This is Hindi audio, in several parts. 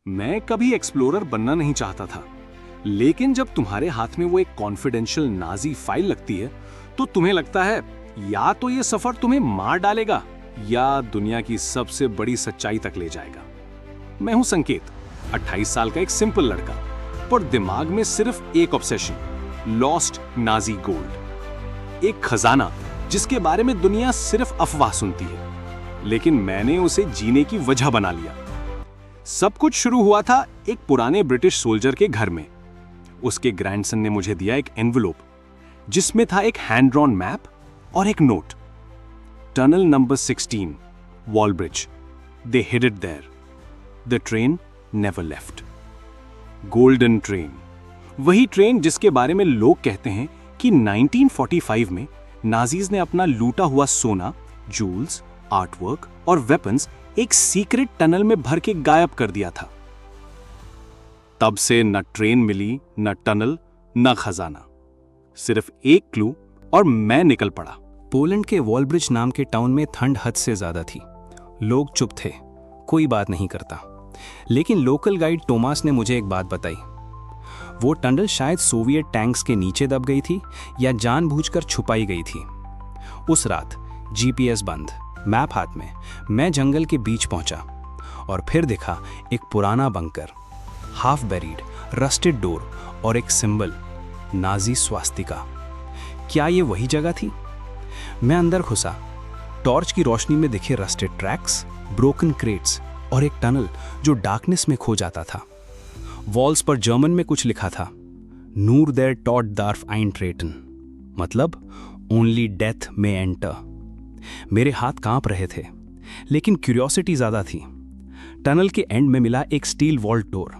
मैं कभी एक्सप्लोरर बनना नहीं चाहता था, लेकिन जब तुम्हारे हाथ में वो एक कॉन्फिडेंशियल नाजी फाइल लगती है तो तुम्हें लगता है या तो ये सफर तुम्हें मार डालेगा या दुनिया की सबसे बड़ी सच्चाई तक ले जाएगा। मैं हूं संकेत, 28 साल का एक सिंपल लड़का, पर दिमाग में सिर्फ एक ऑब्सेशन, लॉस्ट नाजी गोल्ड। एक खजाना जिसके बारे में दुनिया सिर्फ अफवाह सुनती है, लेकिन मैंने उसे जीने की वजह बना लिया। सब कुछ शुरू हुआ था एक पुराने ब्रिटिश सोल्जर के घर में। उसके ग्रैंडसन ने मुझे दिया एक एनवेलोप जिसमें था एक हैंड ड्रॉन मैप और एक note. Tunnel number 16, wall bridge, they hid it there, the train never left. Golden train, वही ट्रेन जिसके बारे में लोग कहते हैं कि 1945 में नाजीज ने अपना लूटा हुआ सोना, जूल्स, आर्टवर्क और वेपन्स एक सीक्रेट टनल में भर के गायब कर दिया था। तब से न ट्रेन मिली, न टनल, न खजाना, सिर्फ एक क्लू और मैं निकल पड़ा। पोलैंड के वॉलब्रिज नाम के टाउन में ठंड हद से ज्यादा थी। लोग चुप थे, कोई बात नहीं करता। लेकिन लोकल गाइड टोमास ने मुझे एक बात बताई। वो टनल शायद सोवियत टैंक्स के नीचे दब गई थी या जानबूझकर छुपाई गई थी। उस रात जीपीएस बंद, मैप हाथ में, मैं जंगल के बीच पहुंचा और फिर देखा एक पुराना bunker, half buried, rusted door और एक सिंबल, नाजी स्वास्तिका। क्या ये वही जगह थी? मैं अंदर घुसा। टॉर्च की रोशनी में दिखे रस्टेड ट्रैक्स, ब्रोकन क्रेट्स और एक टनल जो डार्कनेस में खो जाता था। वॉल्स पर जर्मन में कुछ लिखा था, नूर देर टॉट दार्फ आइन ट्रेटन, मतलब ओनली डेथ में एंटर। मेरे हाथ कांप रहे थे, लेकिन क्यूरियोसिटी ज्यादा थी। टनल के एंड में मिला एक steel vault door.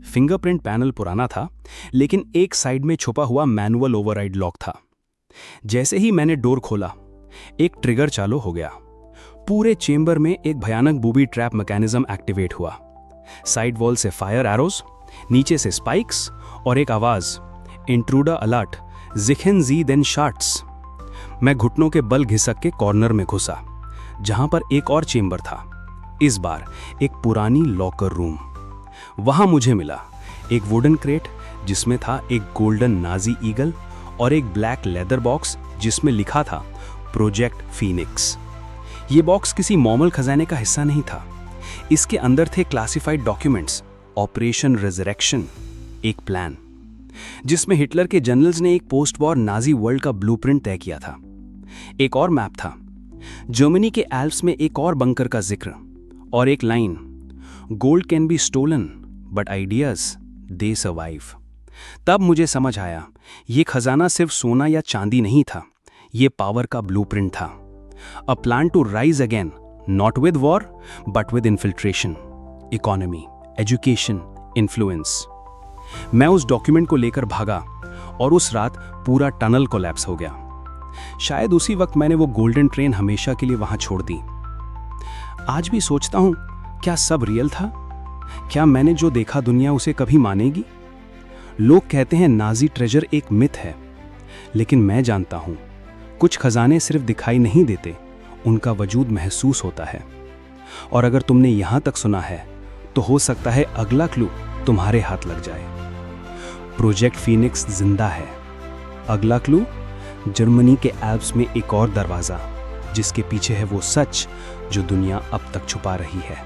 Fingerprint panel पुराना था, लेकिन एक साइड में छुपा हुआ मैनुअल ओवरराइड लॉक था। जैसे ही मैंने डोर खोला, एक ट्रिगर चालू हो गया। पूरे चेंबर में एक भयानक बूबी ट्रैप मैकेनिज्म एक्टिवेट हुआ। साइड वॉल से फायर एरोज, नीचे से स्पाइक्स और एक आवाज, इंट्रूडर अलर्ट, जिखन जी देन शार्ट्स। मैं घुटनों के बल घिसक के कॉर्नर में घुसा, जहां पर एक और चेंबर था। इस बार एक पुरानी लॉकर रूम। वहां मुझे मिला एक वुडन क्रेट जिसमें था एक गोल्डन नाजी ईगल और एक ब्लैक लेदर बॉक्स जिसमें लिखा था प्रोजेक्ट फीनिक्स। ये बॉक्स किसी मॉमल खजाने का हिस्सा नहीं था। इसके अंदर थे क्लासिफाइड डॉक्यूमेंट्स, ऑपरेशन रेजरेक्शन, एक प्लान जिसमें हिटलर के जनरल्स ने एक पोस्ट वॉर नाजी वर्ल्ड का ब्लूप्रिंट तय किया था। एक और मैप था, जर्मनी के एल्प्स में एक और बंकर का जिक्र और एक line, gold can be stolen but ideas they survive. तब मुझे समझ आया, ये खजाना सिर्फ सोना या चांदी नहीं था, ये पावर का ब्लूप्रिंट था। A plan to rise again, not with war but with infiltration, economy, education, influence. मैं उस डॉक्यूमेंट को लेकर भागा और उस रात पूरा टनल कोलैप्स हो गया। शायद उसी वक्त मैंने वो गोल्डन ट्रेन हमेशा के लिए वहां छोड़ दी। आज भी सोचता हूं, क्या सब रियल था? क्या मैंने जो देखा दुनिया उसे कभी मानेगी? लोग कहते हैं नाजी ट्रेजर एक मिथ है, लेकिन मैं जानता हूं कुछ खजाने सिर्फ दिखाई नहीं देते, उनका वजूद महसूस होता है। और अगर तुमने यहां तक सुना है तो हो सकता है अगला क्लू तुम्हारे हाथ लग जाए। प्रोजेक्ट फीनिक्स जिंदा है। अगला क्लू, जर्मनी के एल्प्स में एक और दरवाजा जिसके पीछे है वो सच जो दुनिया अब तक छुपा रही है।